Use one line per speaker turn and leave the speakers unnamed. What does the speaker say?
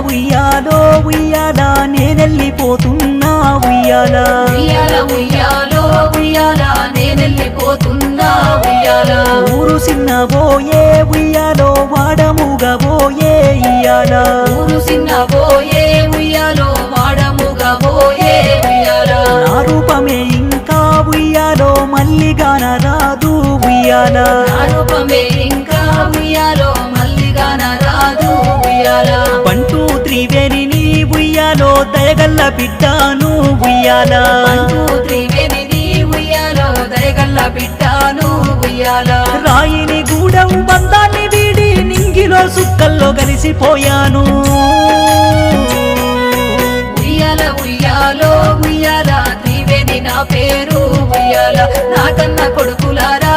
ఉయ్యాలో ఉయ్యాల నేనెళ్ళిపోతున్నా ఉయ్యాల
ఉయ్యాల ఉయ్యాలో ఉయ్యాల నేనెళ్ళిపోతున్నా ఉయ్యాల
ఊరు చిన్నబోయే ఉయ్యాలో వాడముగబోయే ఇయ్యాల
ఊరు చిన్నబోయే ఉయ్యాలో వాడముగబోయే ఉయ్యాల
నా రూపమే ఇంకా ఉయ్యాలో మల్లిగాన రాదు ఉయ్యాల
నా రూపమే ఇంకా ఉయ్యాలో మల్లిగాన రాదు ఉయ్యాల
బంటూ త్రివేణి నీ ఉయ్యాలో దయగల్ల బిడ్డాను ఉయ్యాల
అంటూ త్రివేణిని ఉయ్యాలో దయగల్ల బిడ్డాను ఉయ్యాల
రాయిని గూడెం బంధాన్ని వీడి నింగిలో సుక్కల్లో కలిసిపోయాను
ఉయ్యాల ఉయ్యాలో ఉయ్యాల త్రివేణి నా పేరు ఉయ్యాల నా కన్న కొడుకులారా